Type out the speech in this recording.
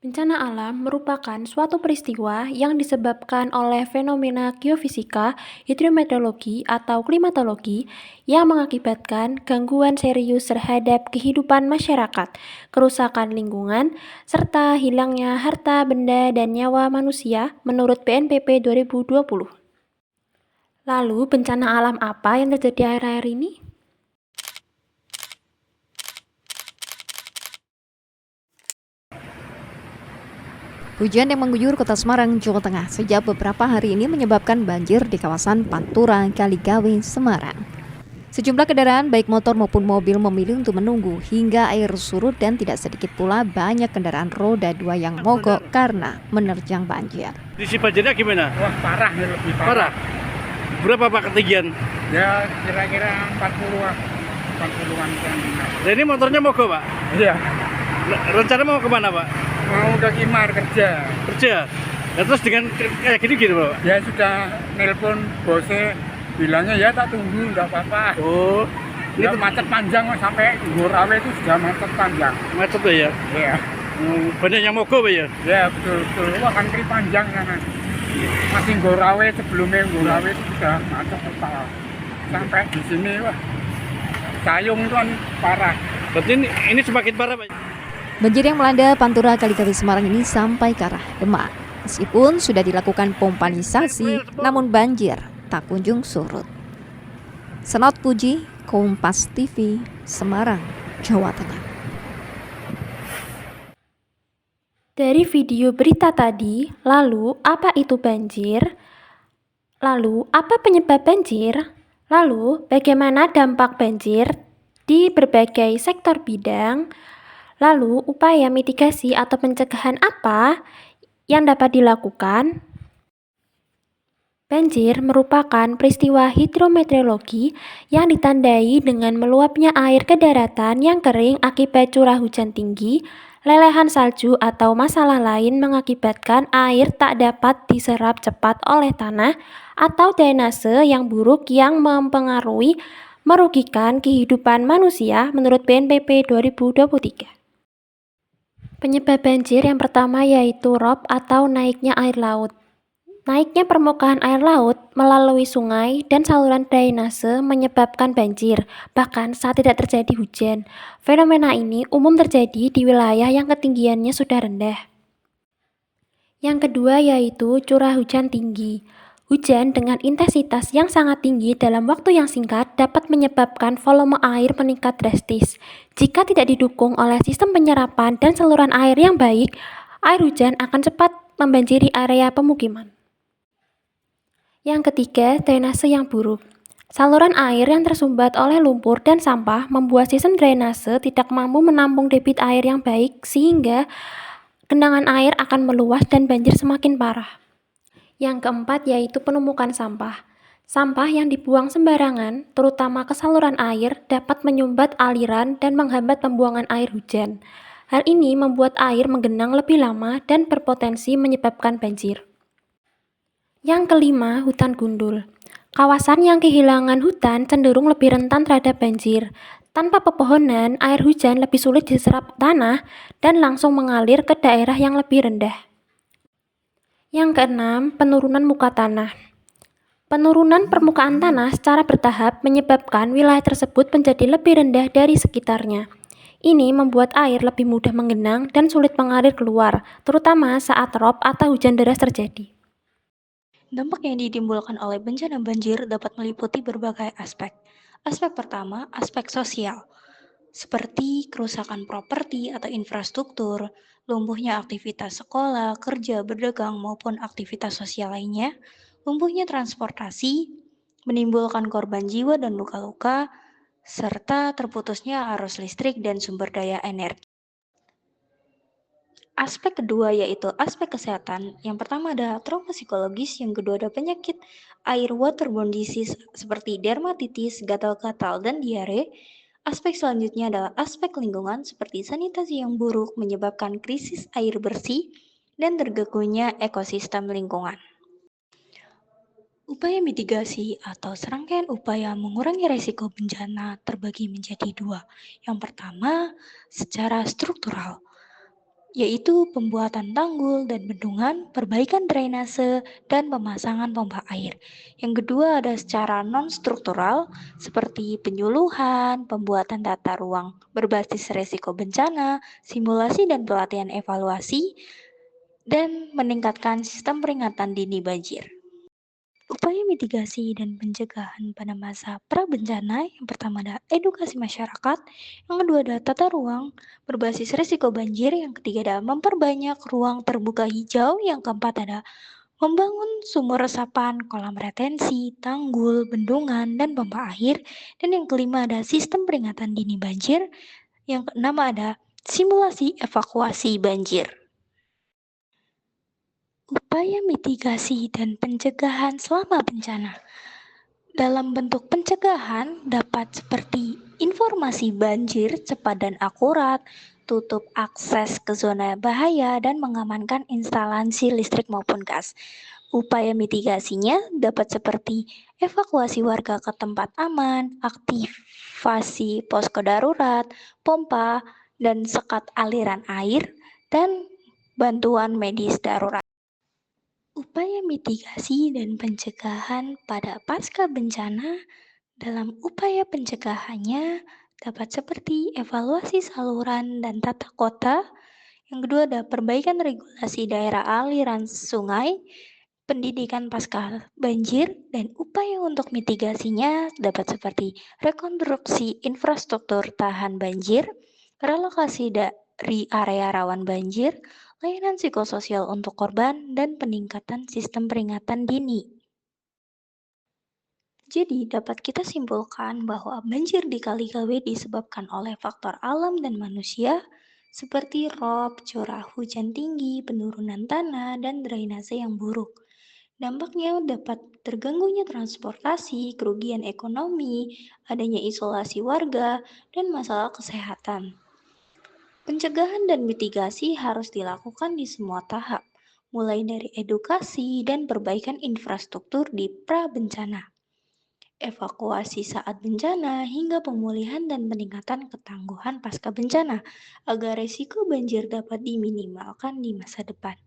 Bencana alam merupakan suatu peristiwa yang disebabkan oleh fenomena geofisika, hidrometeorologi, atau klimatologi yang mengakibatkan gangguan serius terhadap kehidupan masyarakat, kerusakan lingkungan, serta hilangnya harta benda dan nyawa manusia menurut BNPB 2020. Lalu, bencana alam apa yang terjadi akhir-akhir ini? Hujan yang mengguyur kota Semarang, Jawa Tengah sejak beberapa hari ini menyebabkan banjir di kawasan Pantura, Kaligawe, Semarang. Sejumlah kendaraan baik motor maupun mobil memilih untuk menunggu hingga air surut dan tidak sedikit pula banyak kendaraan roda 2 yang mogok karena menerjang banjir. Kondisi banjirnya gimana? Wah parah ya, lebih Parah. parah. Berapa Pak ketinggian? Ya kira-kira 40-an cm. Nah, ini motornya mogok Pak? Iya, Rencana mau kemana Pak? mau ke Kimar kerja. Kerja? Ya, terus dengan kayak gini gitu Pak? Ya sudah nelpon bosnya, bilangnya ya tak tunggu, enggak apa-apa. Oh, ini Ya macet panjang sampai Gorawe itu sudah macet panjang. macet tuh ya? Iya, Banyak yang mogok Pak ya? ya betul. Wah antri panjang sana. Masih Gorawe, sebelumnya Gorawe itu sudah macet total. Sampai di sini wah, Cayung itu kan parah. Berarti ini semakin parah Pak? Banjir yang melanda Pantura, Kaligawe, Semarang ini sampai ke arah Demak. Meskipun sudah dilakukan pompanisasi, namun banjir tak kunjung surut. Senot Puji, Kompas TV, Semarang, Jawa Tengah. Dari video berita tadi, lalu apa itu banjir? Lalu apa penyebab banjir? Lalu bagaimana dampak banjir di berbagai sektor bidang? Lalu upaya mitigasi atau pencegahan apa yang dapat dilakukan? Banjir merupakan peristiwa hidrometeorologi yang ditandai dengan meluapnya air ke daratan yang kering akibat curah hujan tinggi, lelehan salju atau masalah lain mengakibatkan air tak dapat diserap cepat oleh tanah atau drainase yang buruk yang mempengaruhi merugikan kehidupan manusia menurut BNPB 2023. Penyebab banjir yang pertama yaitu rob atau naiknya air laut. Naiknya permukaan air laut melalui sungai dan saluran drainase menyebabkan banjir, bahkan saat tidak terjadi hujan. Fenomena ini umum terjadi di wilayah yang ketinggiannya sudah rendah. Yang kedua yaitu curah hujan tinggi. Hujan dengan intensitas yang sangat tinggi dalam waktu yang singkat dapat menyebabkan volume air meningkat drastis. Jika tidak didukung oleh sistem penyerapan dan saluran air yang baik, air hujan akan cepat membanjiri area pemukiman. Yang ketiga, drainase yang buruk. Saluran air yang tersumbat oleh lumpur dan sampah membuat sistem drainase tidak mampu menampung debit air yang baik sehingga genangan air akan meluas dan banjir semakin parah. Yang keempat yaitu penumpukan sampah. Sampah yang dibuang sembarangan, terutama ke saluran air, dapat menyumbat aliran dan menghambat pembuangan air hujan. Hal ini membuat air menggenang lebih lama dan berpotensi menyebabkan banjir. Yang kelima, hutan gundul. Kawasan yang kehilangan hutan cenderung lebih rentan terhadap banjir. Tanpa pepohonan, air hujan lebih sulit diserap tanah dan langsung mengalir ke daerah yang lebih rendah. Yang keenam, penurunan muka tanah. Penurunan permukaan tanah secara bertahap menyebabkan wilayah tersebut menjadi lebih rendah dari sekitarnya. Ini membuat air lebih mudah menggenang dan sulit mengalir keluar, terutama saat rob atau hujan deras terjadi. Dampak yang ditimbulkan oleh bencana banjir dapat meliputi berbagai aspek. Aspek pertama, aspek sosial, seperti kerusakan properti atau infrastruktur, lumpuhnya aktivitas sekolah, kerja, berdagang, maupun aktivitas sosial lainnya, lumpuhnya transportasi, menimbulkan korban jiwa dan luka-luka, serta terputusnya arus listrik dan sumber daya energi. Aspek kedua yaitu aspek kesehatan. Yang pertama ada trauma psikologis, yang kedua ada penyakit air waterborne disease seperti dermatitis, gatal-gatal, dan diare. Aspek selanjutnya adalah aspek lingkungan seperti sanitasi yang buruk menyebabkan krisis air bersih dan terganggunya ekosistem lingkungan. Upaya mitigasi atau serangkaian upaya mengurangi risiko bencana terbagi menjadi dua. Yang pertama, secara struktural. yaitu pembuatan tanggul dan bendungan, perbaikan drainase, dan pemasangan pompa air. Yang kedua ada secara non-struktural, seperti penyuluhan, pembuatan tata ruang berbasis resiko bencana, simulasi dan pelatihan evaluasi, dan meningkatkan sistem peringatan dini banjir. Upaya mitigasi dan pencegahan pada masa prabencana yang pertama ada edukasi masyarakat, yang kedua ada tata ruang berbasis risiko banjir, yang ketiga ada memperbanyak ruang terbuka hijau, yang keempat ada membangun sumur resapan, kolam retensi, tanggul, bendungan, dan pompa air, dan yang kelima ada sistem peringatan dini banjir, yang keenam ada simulasi evakuasi banjir. Upaya mitigasi dan pencegahan selama bencana. Dalam bentuk pencegahan dapat seperti informasi banjir cepat dan akurat, tutup akses ke zona bahaya, dan mengamankan instalasi listrik maupun gas. Upaya mitigasinya dapat seperti evakuasi warga ke tempat aman, aktivasi posko darurat, pompa, dan sekat aliran air, dan bantuan medis darurat. Upaya mitigasi dan pencegahan pada pasca bencana. Dalam upaya pencegahannya dapat seperti evaluasi saluran dan tata kota. Yang kedua ada perbaikan regulasi daerah aliran sungai, pendidikan pasca banjir, dan upaya untuk mitigasinya dapat seperti rekonstruksi infrastruktur tahan banjir, relokasi dari area rawan banjir, layanan psikososial untuk korban, dan peningkatan sistem peringatan dini. Jadi, dapat kita simpulkan bahwa banjir di Kali Gawe disebabkan oleh faktor alam dan manusia, seperti rob, curah hujan tinggi, penurunan tanah, dan drainase yang buruk. Dampaknya dapat terganggunya transportasi, kerugian ekonomi, adanya isolasi warga, dan masalah kesehatan. Pencegahan dan mitigasi harus dilakukan di semua tahap, mulai dari edukasi dan perbaikan infrastruktur di pra-bencana, evakuasi saat bencana, hingga pemulihan dan peningkatan ketangguhan pasca bencana, agar resiko banjir dapat diminimalkan di masa depan.